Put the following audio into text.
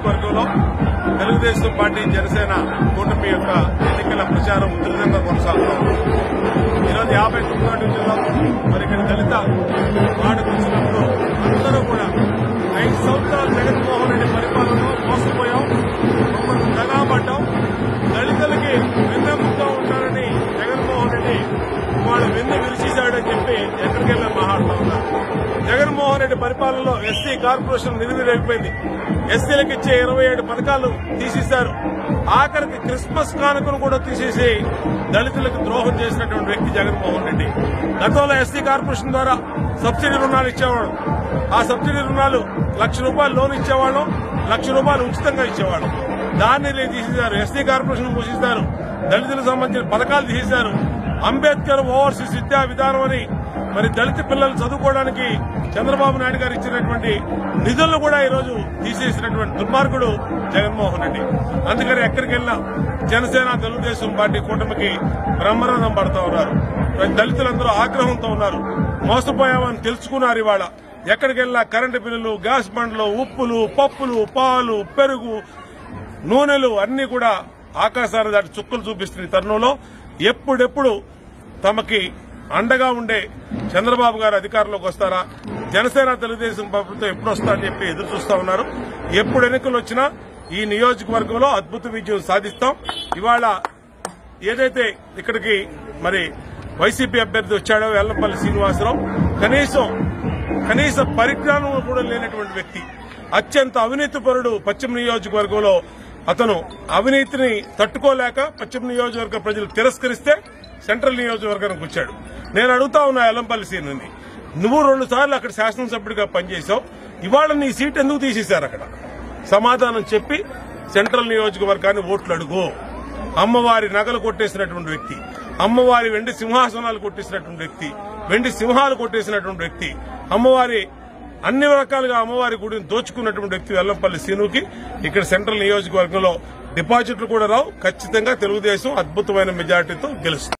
నియోజకవర్గంలో తెలుగుదేశం పార్టీ జనసేన కూటమి యొక్క ఎన్నికల ప్రచారం ఉధృతంగా కొనసాగుతోంది. ఈరోజు 59వ డివిజన్లో మరి ఇక్కడ దళిత వార్డుకు వచ్చినప్పుడు అందరూ కూడా 5 సంవత్సరాలు జగన్మోహన్ రెడ్డి పరిపాలనలో మోసపోయాం, మమ్మల్ని దగాబడ్డాం, దళితులకి వెన్నెముకగా ఉంటారని జగన్మోహన్ రెడ్డి వాళ్ళు వెన్ను విరిచేశాడని చెప్పి ఎక్కడికెళ్ళి మాట్లాడుతూ ఉన్నారు. జగన్మోహన్ రెడ్డి పరిపాలనలో ఎస్సీ కార్పొరేషన్ నిర్వీర్యమైపోయింది. ఎస్సీలకు ఇచ్చే 27 పథకాలు తీసేశారు. ఆఖరికి క్రిస్మస్ కానుకను కూడా తీసేసి దళితులకు ద్రోహం చేసినటువంటి వ్యక్తి జగన్మోహన్ రెడ్డి. గతంలో ఎస్సీ కార్పొరేషన్ ద్వారా సబ్సిడీ రుణాలు ఇచ్చేవాడు. ఆ సబ్సిడీ రుణాలు ₹1,00,000 లోన్ ఇచ్చేవాళ్ళం, ₹1,00,000 ఉచితంగా ఇచ్చేవాళ్ళం. దాన్ని తీసేశారు. ఎస్సీ కార్పొరేషన్ మూసేశారు. దళితులకు సంబంధించిన పథకాలు తీసేశారు. అంబేద్కర్ ఓవర్సీస్ విద్యా విధానం అని మరి దళిత పిల్లలు చదువుకోవడానికి చంద్రబాబు నాయుడు గారు ఇచ్చినటువంటి నిధులను కూడా ఈరోజు తీసేసినటువంటి దుర్మార్గుడు జగన్మోహన్ రెడ్డి. అందుకని ఎక్కడికి వెళ్ళినా జనసేన తెలుగుదేశం పార్టీ కూటమికి బ్రహ్మరథం పడుతూ ఉన్నారు. దళితులందరూ ఆగ్రహంతో ఉన్నారు. మోసపోయామని తెలుసుకున్నారు. ఇవాళ ఎక్కడికి వెళ్ళినా కరెంటు బిల్లులు, గ్యాస్ బండ్లు, ఉప్పులు, పప్పులు, పాలు, పెరుగు, నూనెలు అన్ని కూడా ఆకాశాన్ని దాటి చుక్కలు చూపిస్తున్న తరుణంలో ఎప్పుడెప్పుడు తమకి అండగా ఉండే చంద్రబాబు గారు అధికారంలోకి వస్తారా, జనసేన తెలుగుదేశం ప్రభుత్వం ఎప్పుడు వస్తారని చెప్పి ఎదురు చూస్తా ఉన్నారు. ఎప్పుడు ఎన్నికలు వచ్చినా ఈ నియోజకవర్గంలో అద్భుత విజయం సాధిస్తాం. ఇవాళ ఏదైతే ఇక్కడికి మరి వైసీపీ అభ్యర్థి వచ్చాడో వెల్లంపల్లి శ్రీనివాసరావు, కనీస పరిజ్ఞానం కూడా లేనటువంటి వ్యక్తి, అత్యంత అవినీతిపరుడు. పశ్చిమ నియోజకవర్గంలో అతను అవినీతిని తట్టుకోలేక పశ్చిమ నియోజకవర్గ ప్రజలు తిరస్కరిస్తే సెంట్రల్ నియోజకవర్గానికి వచ్చాడు. నేను అడుగుతా ఉన్నా వెల్లంపల్లి శ్రీని, నువ్వు 2 సార్లు అక్కడ శాసనసభ్యుడిగా పనిచేశావు, ఇవాళ నీ సీట్ ఎందుకు తీసేశారు? అక్కడ సమాధానం చెప్పి సెంట్రల్ నియోజకవర్గాన్ని ఓట్లు అడుగు. అమ్మవారి నగలు కొట్టేసినటువంటి వ్యక్తి, అమ్మవారి వెండి సింహాసనాలు కొట్టేసినటువంటి వ్యక్తి, వెండి సింహాలు కొట్టేసినటువంటి వ్యక్తి, అమ్మవారి అన్ని రకాలుగా అమ్మవారి గుడిని దోచుకున్నటువంటి వ్యక్తి వెల్లంపల్లి శ్రీనుకి ఇక్కడ సెంట్రల్ నియోజకవర్గంలో డిపాజిట్లు కూడా రావు. ఖచ్చితంగా తెలుగుదేశం అద్భుతమైన మెజార్టీతో గెలుస్తుంది.